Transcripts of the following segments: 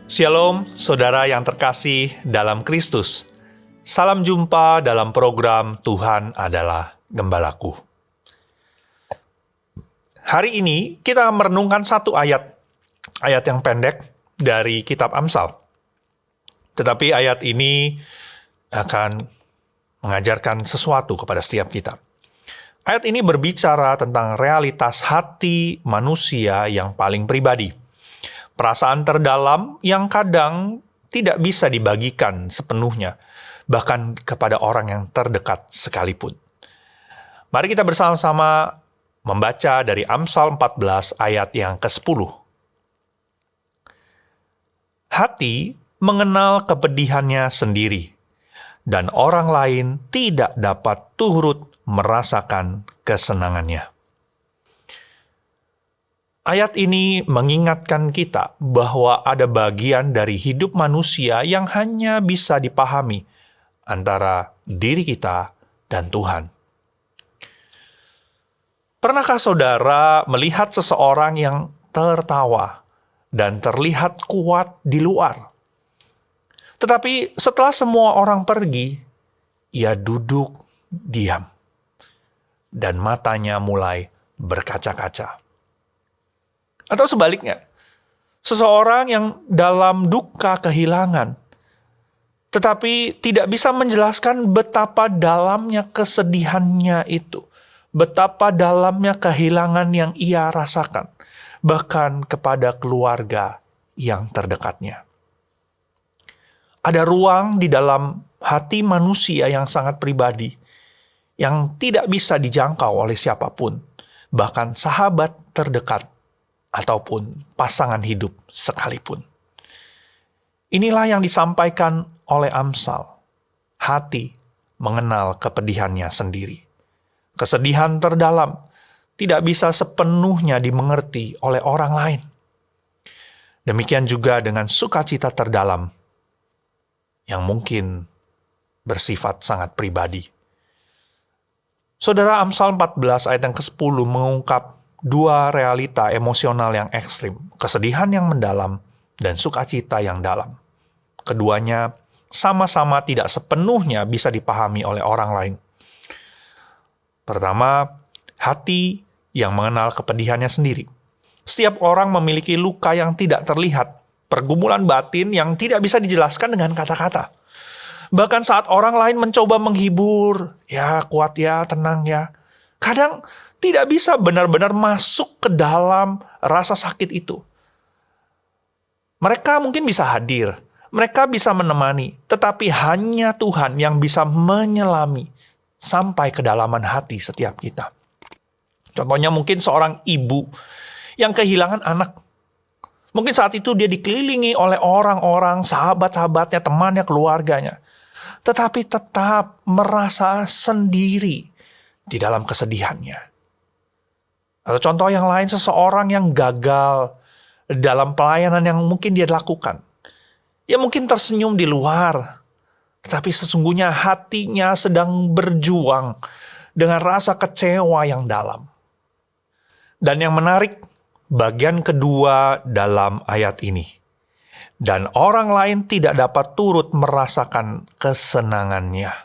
Shalom, saudara yang terkasih dalam Kristus. Salam jumpa dalam program Tuhan adalah Gembalaku. Hari ini kita merenungkan satu ayat yang pendek dari kitab Amsal. Tetapi ayat ini akan mengajarkan sesuatu kepada setiap kita. Ayat ini berbicara tentang realitas hati manusia yang paling pribadi. Perasaan terdalam yang kadang tidak bisa dibagikan sepenuhnya, bahkan kepada orang yang terdekat sekalipun. Mari kita bersama-sama membaca dari Amsal 14 ayat yang ke-10. Hati mengenal kepedihannya sendiri, dan orang lain tidak dapat turut merasakan kesenangannya. Ayat ini mengingatkan kita bahwa ada bagian dari hidup manusia yang hanya bisa dipahami antara diri kita dan Tuhan. Pernahkah saudara melihat seseorang yang tertawa dan terlihat kuat di luar? Tetapi setelah semua orang pergi, ia duduk diam dan matanya mulai berkaca-kaca. Atau sebaliknya, seseorang yang dalam duka kehilangan, tetapi tidak bisa menjelaskan betapa dalamnya kesedihannya itu, betapa dalamnya kehilangan yang ia rasakan, bahkan kepada keluarga yang terdekatnya. Ada ruang di dalam hati manusia yang sangat pribadi, yang tidak bisa dijangkau oleh siapapun, bahkan sahabat terdekat, ataupun pasangan hidup sekalipun. Inilah yang disampaikan oleh Amsal. Hati mengenal kepedihannya sendiri. Kesedihan terdalam tidak bisa sepenuhnya dimengerti oleh orang lain. Demikian juga dengan sukacita terdalam yang mungkin bersifat sangat pribadi. Saudara, Amsal 14 ayat yang ke-10 mengungkap dua realita emosional yang ekstrim, kesedihan yang mendalam dan sukacita yang dalam. Keduanya sama-sama tidak sepenuhnya bisa dipahami oleh orang lain. Pertama, hati yang mengenal kepedihannya sendiri. Setiap orang memiliki luka yang tidak terlihat, pergumulan batin yang tidak bisa dijelaskan dengan kata-kata. Bahkan saat orang lain mencoba menghibur, ya kuat ya, tenang ya, kadang tidak bisa benar-benar masuk ke dalam rasa sakit itu. Mereka mungkin bisa hadir, mereka bisa menemani, tetapi hanya Tuhan yang bisa menyelami sampai kedalaman hati setiap kita. Contohnya mungkin seorang ibu yang kehilangan anak. Mungkin saat itu dia dikelilingi oleh orang-orang, sahabat-sahabatnya, temannya, keluarganya. Tetapi tetap merasa sendiri di dalam kesedihannya. Atau contoh yang lain, seseorang yang gagal dalam pelayanan yang mungkin dia lakukan. Ya mungkin tersenyum di luar, tetapi sesungguhnya hatinya sedang berjuang dengan rasa kecewa yang dalam. Dan yang menarik, bagian kedua dalam ayat ini. Dan orang lain tidak dapat turut merasakan kesenangannya.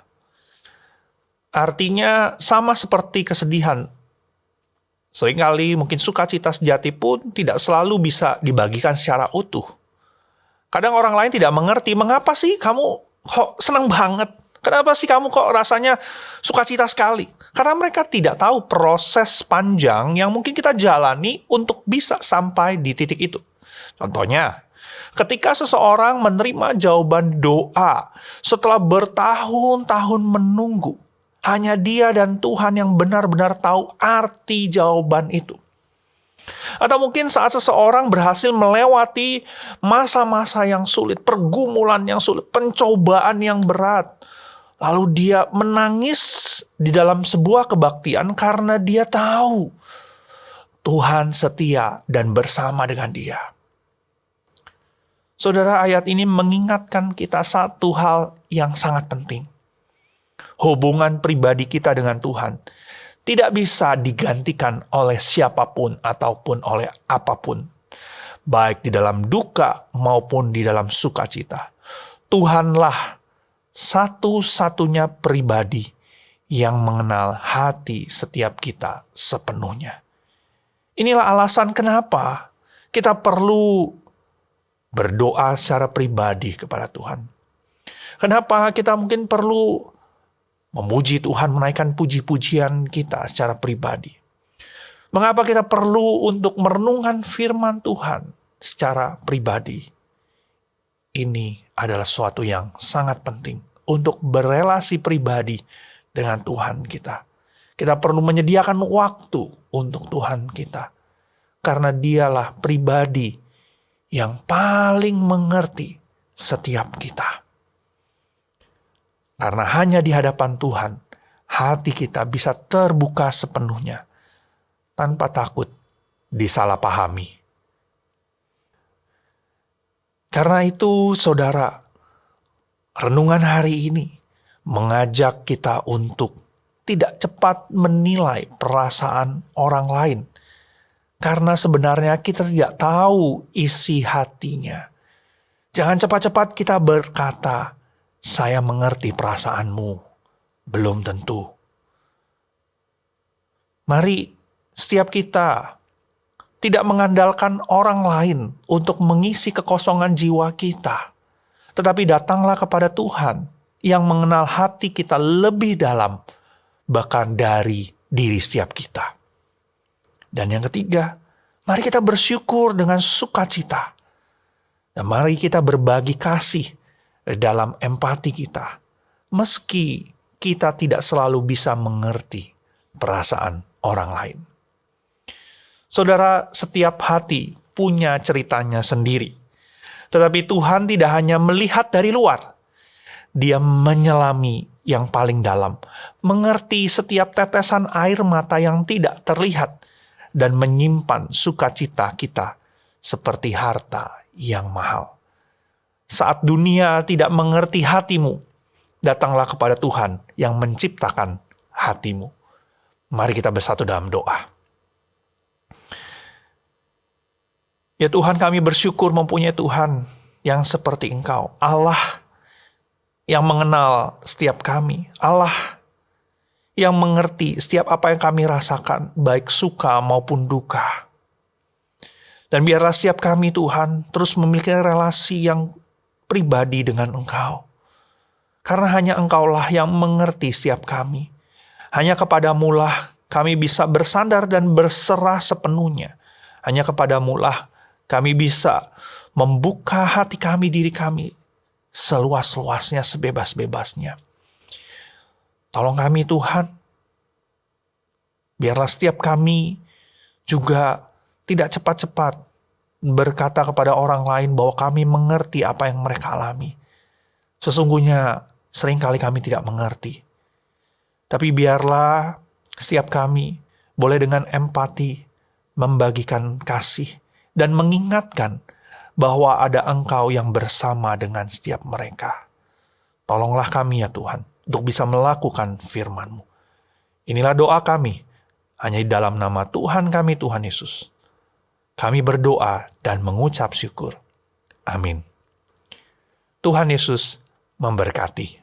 Artinya sama seperti kesedihan. Seringkali mungkin sukacita sejati pun tidak selalu bisa dibagikan secara utuh. Kadang orang lain tidak mengerti, mengapa sih kamu kok senang banget? Kenapa sih kamu kok rasanya sukacita sekali? Karena mereka tidak tahu proses panjang yang mungkin kita jalani untuk bisa sampai di titik itu. Contohnya, ketika seseorang menerima jawaban doa setelah bertahun-tahun menunggu, hanya dia dan Tuhan yang benar-benar tahu arti jawaban itu. Atau mungkin saat seseorang berhasil melewati masa-masa yang sulit, pergumulan yang sulit, pencobaan yang berat. Lalu dia menangis di dalam sebuah kebaktian karena dia tahu Tuhan setia dan bersama dengan dia. Saudara, ayat ini mengingatkan kita satu hal yang sangat penting. Hubungan pribadi kita dengan Tuhan tidak bisa digantikan oleh siapapun ataupun oleh apapun. baik di dalam duka maupun di dalam sukacita. Tuhanlah satu-satunya pribadi yang mengenal hati setiap kita sepenuhnya. Inilah alasan kenapa kita perlu berdoa secara pribadi kepada Tuhan. Kenapa kita mungkin perlu memuji Tuhan, menaikkan puji-pujian kita secara pribadi. Mengapa kita perlu untuk merenungkan firman Tuhan secara pribadi. Ini adalah sesuatu yang sangat penting untuk berelasi pribadi dengan Tuhan kita. Kita perlu menyediakan waktu untuk Tuhan kita. Karena dialah pribadi yang paling mengerti setiap kita. Karena hanya di hadapan Tuhan, hati kita bisa terbuka sepenuhnya, tanpa takut disalahpahami. Karena itu, saudara, renungan hari ini mengajak kita untuk tidak cepat menilai perasaan orang lain. Karena sebenarnya kita tidak tahu isi hatinya. Jangan cepat-cepat kita berkata, saya mengerti perasaanmu. Belum tentu. Mari setiap kita tidak mengandalkan orang lain untuk mengisi kekosongan jiwa kita. Tetapi datanglah kepada Tuhan yang mengenal hati kita lebih dalam, bahkan dari diri setiap kita. Dan yang ketiga, mari kita bersyukur dengan sukacita. Dan mari kita berbagi kasih dalam empati kita. Meski kita tidak selalu bisa mengerti perasaan orang lain. Saudara, setiap hati punya ceritanya sendiri. Tetapi Tuhan tidak hanya melihat dari luar. Dia menyelami yang paling dalam. Mengerti setiap tetesan air mata yang tidak terlihat. Dan menyimpan sukacita kita seperti harta yang mahal. Saat dunia tidak mengerti hatimu, datanglah kepada Tuhan yang menciptakan hatimu. Mari kita bersatu dalam doa. Ya Tuhan, kami bersyukur mempunyai Tuhan yang seperti Engkau. Allah yang mengenal setiap kami. Allah yang mengerti setiap apa yang kami rasakan, baik suka maupun duka. Dan biarlah setiap kami, Tuhan, terus memiliki relasi yang pribadi dengan Engkau. Karena hanya Engkaulah yang mengerti setiap kami. Hanya kepadamulah kami bisa bersandar dan berserah sepenuhnya. Hanya kepadamulah kami bisa membuka hati kami, diri kami, seluas-luasnya, sebebas-bebasnya. Tolong kami Tuhan, biarlah setiap kami juga tidak cepat-cepat berkata kepada orang lain bahwa kami mengerti apa yang mereka alami. Sesungguhnya seringkali kami tidak mengerti. Tapi biarlah setiap kami boleh dengan empati membagikan kasih dan mengingatkan bahwa ada Engkau yang bersama dengan setiap mereka. Tolonglah kami ya Tuhan, untuk bisa melakukan firman-Mu. Inilah doa kami, hanya di dalam nama Tuhan kami, Tuhan Yesus. Kami berdoa dan mengucap syukur. Amin. Tuhan Yesus memberkati.